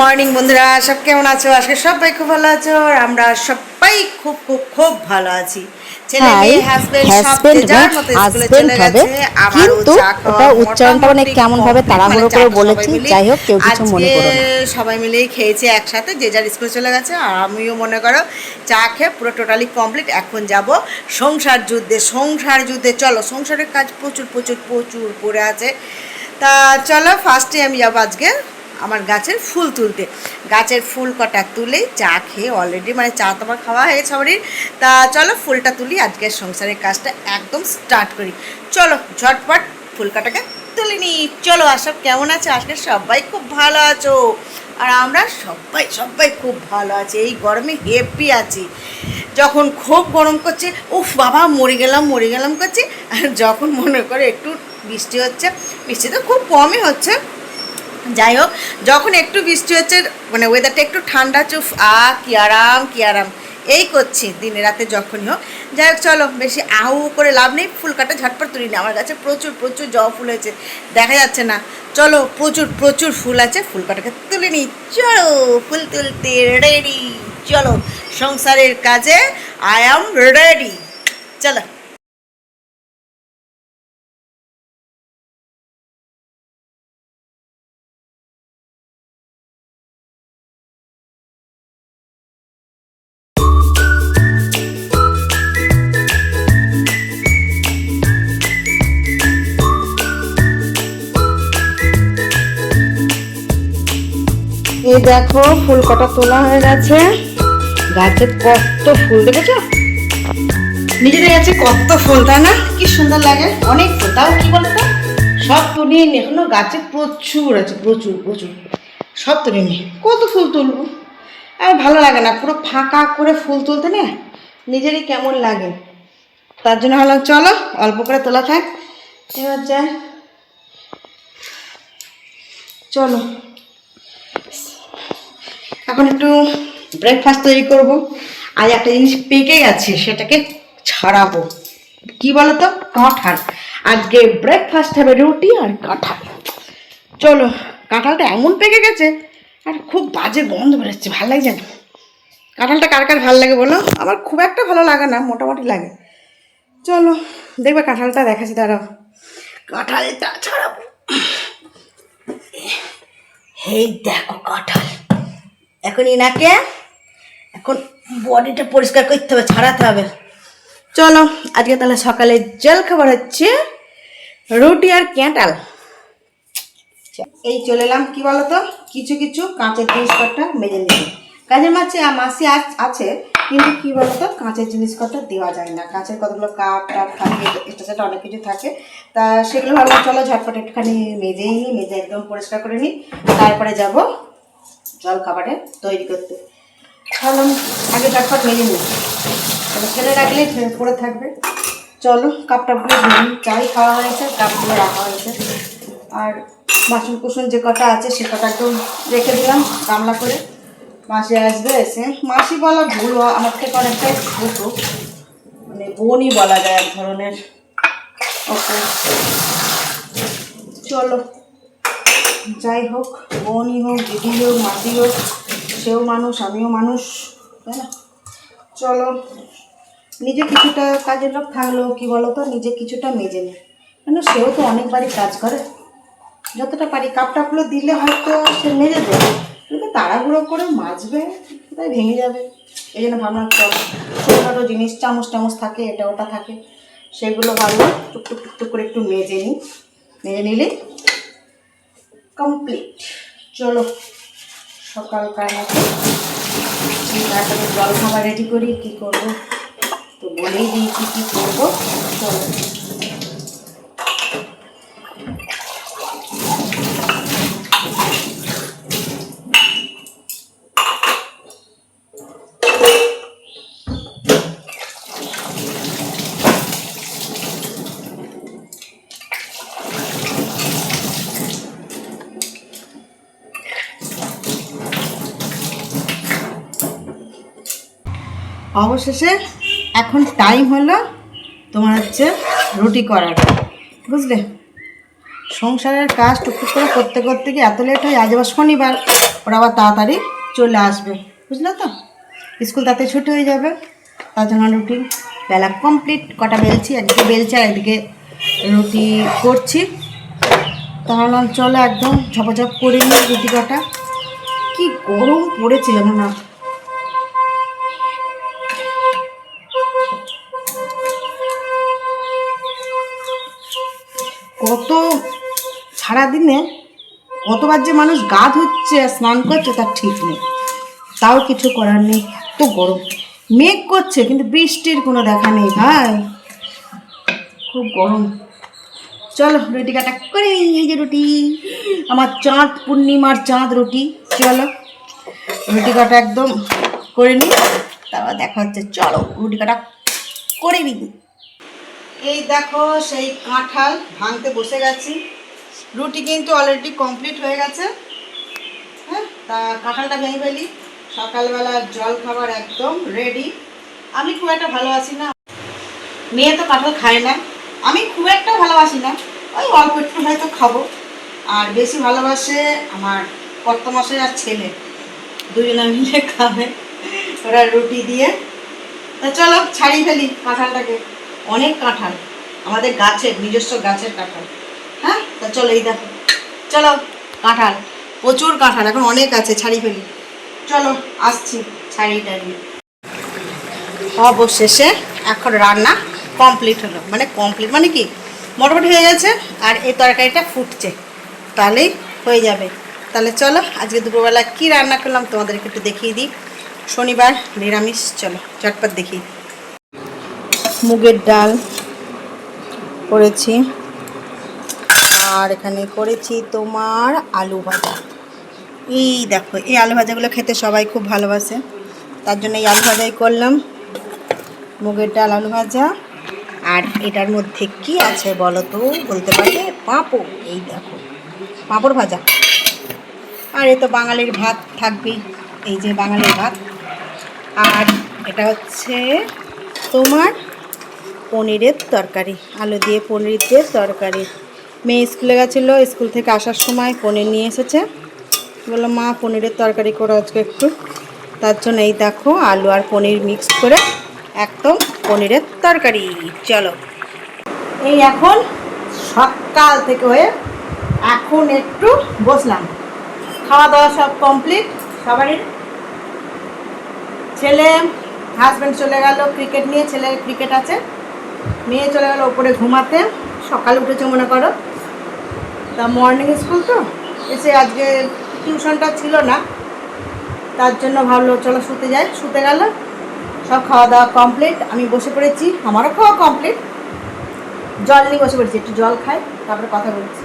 Morning বন্ধুরা, সব কেমন আছো? আজকে সবাই খুব ভালো আছো আর আমরা সবাই খুব খুব খুব ভালো আছি। ছেলে মেয়ে হাজবেন্ড সব যে যার মতো স্কুলে চলে গেছে। আমারও কিন্তু চা খাওয়া ওটা উচ্চারণটা মানে মোটামুটি কেমন ভাবে কমপ্লিট, মানে তাড়াহুড়ো করে চাটা সবাই বলেছি, মিলে যাই হোক কেউ কিছু আজকে মনে করো না। সবাই মিলেই খেয়েছে একসাথে, যে যার স্কুলে চলে গেছে। আর আমিও মনে করো চা খেয়ে পুরো টোটালি কমপ্লিট। এখন যাব সংসার যুদ্ধে। চলো, সংসারের কাজ প্রচুর প্রচুর প্রচুর পড়ে আছে। তা চলো, ফার্স্টে আমি যাবো আজকে আমার গাছের ফুল তুলতে। গাছের ফুল কটা তুলে চা খেয়ে অলরেডি, মানে চা তোমার খাওয়া হয়ে গেছে সবারই। তা চলো ফুলটা তুলি, আজকের সংসারের কাজটা একদম স্টার্ট করি। চলো ঝটপট ফুল কাটাকে তুলে নিই। চলো, আসব কেমন আছে? আজকে সবাই খুব ভালো আছো আর আমরা সবাই সবাই খুব ভালো আছি। এই গরমে হেপি আছি। যখন খুব গরম করছে, উফ বাবা মরে গেলাম করছে। আর যখন মনে করে একটু বৃষ্টি হচ্ছে, বৃষ্টি তো খুব কমই হচ্ছে, যাই হোক যখন একটু বৃষ্টি হচ্ছে, মানে ওয়েদারটা একটু ঠান্ডা, চুপ কি আরাম এই করছি দিনে রাতে যখনই হোক। যাই হোক চলো, বেশি আহু করে লাভ নেই, ফুল কাটা ঝটপট তুলি না। আমার কাছে প্রচুর প্রচুর জবা ফুল হয়েছে, দেখা যাচ্ছে না। চলো, প্রচুর প্রচুর ফুল আছে, ফুল কাটাকে তুলে নিই। চলো ফুল তুলতে রেডি। চলো সংসারের কাজে আই অ্যাম রেডি। চলো। এই দেখো ফুল কটা তোলা হয়ে গেছে। গাছে কত ফুল দেখেছো? নিজেদের গাছে কত ফুল, তাই না? কি সুন্দর লাগে, অনেক ফুল। তাও কি বলতো, সব তুলিয়ে নি, এখনো গাছে প্রচুর আছে, প্রচুর প্রচুর। সব তুলে নি, কত ফুল তুলবো? আর ভালো লাগে না পুরো ফাঁকা করে ফুল তুলতে, না নিজেরই কেমন লাগে। তার জন্য হলো চলো অল্প করে তোলা থাক। এবার যাই, চলো এখন একটু ব্রেকফাস্ট তৈরি করব। আজ একটা জিনিস পেকে গেছে, সেটাকে ছাড়াবো। কি বলতো, কাঁঠাল। আজকে ব্রেকফাস্ট হবে রুটি আর কাঁঠাল। চলো, কাঁঠালটা এমন পেকে গেছে আর খুব বাজে গন্ধ বেরোচ্ছে, ভালো লাগছে না। কাঁঠালটা কার কার ভালো লাগে বলো? আমার খুব একটা ভালো লাগে না, মোটামুটি লাগে। চলো দেখবে কাঁঠালটা দেখাচ্ছি, দাঁড়াও। কাঁঠালটা ছাড়াবো। এই দেখো কাঁঠাল। এখন ইনাকে এখন বডিটা পরিষ্কার করতে হবে, ছাড়াতে হবে। চলো আজকে তাহলে সকালে জল খাবার হচ্ছে রুটি আর কাঁঠাল। এই চলে এলাম, কি বলতো, কিছু কিছু কাঁচের জিনিসপত্র মেজে নিতে। কাজের মাসি আছে, কিন্তু কি বলতো, কাঁচের জিনিসপত্র দেওয়া যায় না। কাঁচের কতগুলো কাপ টাপ থাকে, এটা সেটা অনেক কিছু থাকে। তা সেগুলো ভাবলাম চলো ঝটপট একটুখানি মেজেই নিই, মেজে একদম পরিষ্কার করে নিই, তারপরে যাব জল খাবারে তৈরি করতে। ভাবলাম আগে ঝটপট মেজে নিই, ফেলে রাখলে পড়ে থাকবে। চলো কাপ টাপগুলো ধুই, চাই খাওয়া হয়েছে, কাপগুলো রাখা হয়েছে। আর বাসন কুসন যে কটা আছে সে কটা একদম রেখে দিলাম গামলা করে। মাসি আসবে, এসে মাসি বলা ভুল, আমার থেকে অনেকটাই ছোটো, মানে বোনই বলা যায় এক ধরনের। ওকে চলো, যাই হোক, বোনই হোক, দিদি হোক, মাসি হোক, সেও মানুষ আমিও মানুষ, তাই না? চলো, নিজে কিছুটা কাজের লোক থাকলেও কি বলতো, নিজে কিছুটা মেজে নেয়, কেন সেও তো অনেকবারই কাজ করে। যতটা পারি কাপ টাপগুলো দিলে হয়তো সে মেজে দেবে, কিন্তু তাড়াহুড়ো করে মাজবে, তাই ভেঙে যাবে। এই জন্য ভাবলাম চল, ছোটোখাটো জিনিস চামচ টামচ থাকে, এটা ওটা থাকে, সেগুলো ভাবলাম টুকটুক টুকটুক করে একটু মেজে নিই, মেজে নিলে কমপ্লিট। চলো সকালকার মতো তারপরে জল খাবার রেডি করি। কী করবো তো বলেই দিই কী কী করবো। চলো, অবশেষে এখন টাইম হলো তোমার হচ্ছে রুটি করার, বুঝলে? সংসারের কাজ টুকটুক করে করতে করতে গিয়ে এত লেট হয়, আজ আবার শনিবার, ওরা আবার তাড়াতাড়ি চলে আসবে, বুঝলে তো, স্কুল তাতে ছুটি হয়ে যাবে। তার জন্য রুটি বেলা কমপ্লিট, কটা বেলছি, একদিকে বেলছি আর একদিকে রুটি করছি। তাহলে চলো একদম ঝপাঝপ করে নিই রুটি কটা। কি গরম পড়েছে জানো না, কত সারাদিনে কতবার যে মানুষ গা ধুচ্ছে স্নান করছে তার ঠিক নেই, তাও কিছু করার নেই, এত গরম। মেঘ করছে কিন্তু বৃষ্টির কোনো দেখা নেই ভাই, খুব গরম। চলো রুটি কাটা করে, এই যে রুটি, আমার চাঁদ পূর্ণিমার চাঁদ রুটি। চলো রুটি কাটা একদম করে নিই, তারপর দেখা হচ্ছে। চলো রুটি কাটা করে নিই। এই দেখো সেই কাঁঠাল ভাঙতে বসে গেছি, রুটি কিন্তু অলরেডি কমপ্লিট হয়ে গেছে। হ্যাঁ, তা কাঁঠালটা ভেঙে ফেলি, সকালবেলা জল খাবার একদম রেডি। আমি খুব একটা ভালোবাসি না, মেয়ে তো কাঁঠাল খায় না, আমি খুব একটা ভালোবাসি না, ওই অল্প একটু হয়তো খাবো। আর বেশি ভালোবাসে আমার কর্তামশাই আর ছেলে, দুজনে মিলে খাবে ওরা রুটি দিয়ে। তা চলো ছাড়িয়ে ফেলি কাঁঠালটাকে, অনেক কাঁঠাল, আমাদের গাছের নিজস্ব গাছের কাঁঠাল। হ্যাঁ, তা চলো এই দেখো, চলো কাঁঠাল, প্রচুর কাঁঠাল, এখন অনেক আছে, ছাড়িয়ে ফেলি। চলো আসছি ছাড়িয়ে টাড়িয়ে। অবশেষে এখন রান্না কমপ্লিট হলো, মানে কমপ্লিট মানে কি, মোটামুটি হয়ে গেছে, আর এই তরকারিটা ফুটছে, তাহলেই হয়ে যাবে। তাহলে চলো আজকে দুপুরবেলা কি রান্না করলাম তোমাদেরকে একটু দেখিয়ে দিই। শনিবার নিরামিষ, চলো চটপট দেখি। মুগের ডাল করেছি, আর এখানে করেছি তোমার আলু ভাজা। এই দেখো, এই আলু ভাজাগুলো খেতে সবাই খুব ভালোবাসে, তার জন্য এই আলু ভাজাই করলাম, মুগের ডাল আলু ভাজা। আর এটার মধ্যে কি আছে বলো তো, বলতে পারবে? পাঁপড়, এই দেখো পাঁপড় ভাজা। আর এ তো বাঙালির ভাত থাকবেই, এই যে বাঙালির ভাত। আর এটা হচ্ছে তোমার পনিরের তরকারি, আলু দিয়ে পনির দিয়ে তরকারি। মেয়ে স্কুলে গেছিলো, স্কুল থেকে আসার সময় পনির নিয়ে এসেছে, বললো মা পনিরের তরকারি করো আজকে একটু, তার জন্য এই দেখো আলু আর পনির মিক্স করে একদম পনিরের তরকারি। চলো এই এখন সকাল থেকে হয়ে এখন একটু বসলাম, খাওয়া দাওয়া সব কমপ্লিট সবারই। ছেলে হাজব্যান্ড চলে গেল ক্রিকেট নিয়ে, ছেলের ক্রিকেট আছে, মেয়ে চলে গেল ওপরে ঘুমাতে, সকালে উঠেছে মনে করো, তা মর্নিং স্কুল তো, এসে আজকে টিউশনটা ছিল না, তার জন্য ভাবলো চলো শুতে যাই, শুতে গেল। সব খাওয়া দাওয়া কমপ্লিট, আমি বসে পড়েছি, আমারও খাওয়া কমপ্লিট, জল নিয়ে বসে পড়েছি, একটু জল খাই তারপরে কথা বলছি।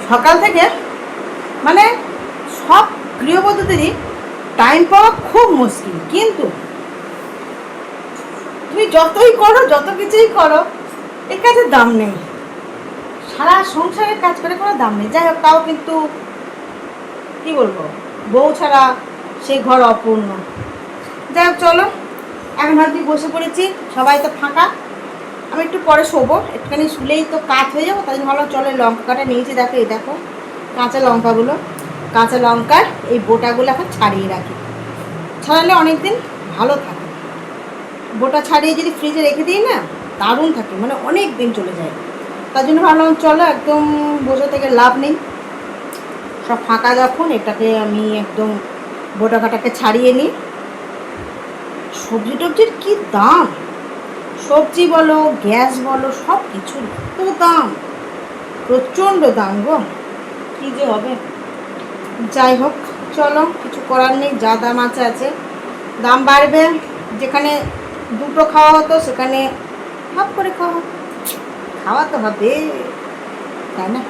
সকাল থেকে মানে সব গৃহবধূদেরই টাইম পাওয়া খুব মুশকিল, কিন্তু তুমি যতই করো, যত কিছুই করো, এর কাজের দাম নেই, সারা সংসারের কাজ করে কোনো দাম নেই। যাই হোক, তাও কিন্তু কী বলবো, বউ ছাড়া সেই ঘর অপূর্ণ। যাই হোক চলো, এখন হয়তো বসে পড়েছি, সবাই তো ফাঁকা, আমি একটু পরে শোবো, একটুখানি শুলেই তো কাজ হয়ে যাবো, তাই জন্য ভাবলাম চলো লঙ্কা কাটা নিয়েছি, দেখো এই দেখো কাঁচা লঙ্কাগুলো, কাঁচা লঙ্কার এই বোটাগুলো এখন ছাড়িয়ে রাখি, ছাড়ালে অনেক দিন ভালো থাকে, বোটা ছাড়িয়ে যদি ফ্রিজে রেখে দিই না, দারুণ থাকে, মানে অনেক দিন চলে যায়। তার জন্য ভাবলাম চলো একদম বসে থেকে লাভ নেই, সব ফাঁকা যখন, এটাকে আমি একদম বোটা কাটাকে ছাড়িয়ে নিই। সবজি টবজির কী দাম, সবজি বলো গ্যাস বলো সব কিছু এত দাম, প্রচণ্ড দাম গো, কী যে হবে। যাই হোক চলো, কিছু করার নেই, যা দাম আছে আছে, দাম বাড়বে, যেখানে দুটো খাওয়া হতো সেখানে হাফ করে খাওয়া, খাওয়া তো হবে তাই না,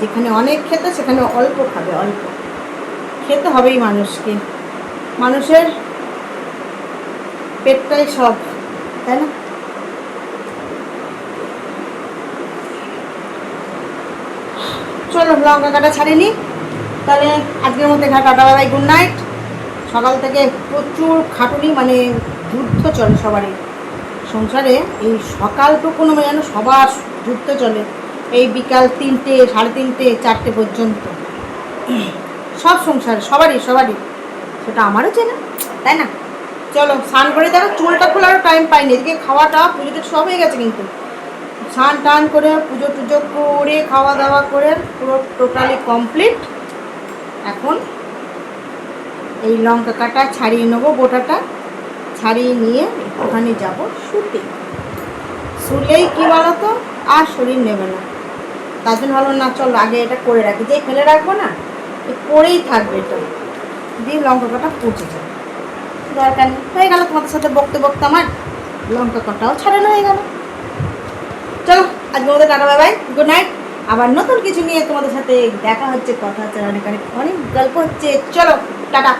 যেখানে অনেক খেতে সেখানে অল্প খাবে, অল্প খেতে হবেই মানুষকে, মানুষের পেটটাই সব, তাই না। চলো লঙ্কা কাটা ছাড়িয়ে নিই, তাহলে আজকের মধ্যে টাটা, বাই, গুড নাইট। সকাল থেকে প্রচুর খাটুনি, মানে যুদ্ধ চলে সবারই সংসারে। এই সকালটুকুনো যেন সবার যুদ্ধ চলে, এই বিকাল 3টে, 3:30, 4টে পর্যন্ত সব সংসারে সবারই সবারই। সেটা আমারও চেনা, তাই না? চলো স্নান করে, দেখো চুলটা খোলারও টাইম পাইনি, এদিকে খাওয়াটা পুজোতে সব হয়ে গেছে, কিন্তু স্নান টান করে পুজো টুজো করে খাওয়া দাওয়া করে পুরো টোটালি কমপ্লিট। এখন এই লঙ্কা কাটা ছাড়িয়ে নেবো, গোটাটা ছাড়িয়ে নিয়ে ওখানে যাব শুতে। শুলেই কী বলো তো, আর শরীর নেবে না। তার জন্য ভালো না, চলো আগে এটা করে রাখি, যেই ফেলে রাখবো না করেই থাকবে, এটা দিয়ে লঙ্কা কাটা পচে যাবে, দরকার নেই। হয়ে গেল তোমাদের সাথে বকতে বকতে আমার লঙ্কা কাটাও ছাড়ানো হয়ে গেল। চলো আজকে আমাদের tata, bye bye, good night. আবার নতুন কিছু নিয়ে তোমাদের সাথে দেখা হচ্ছে, কথা হচ্ছে, অনেক অনেক অনেক গল্প হচ্ছে। চলো টাটা।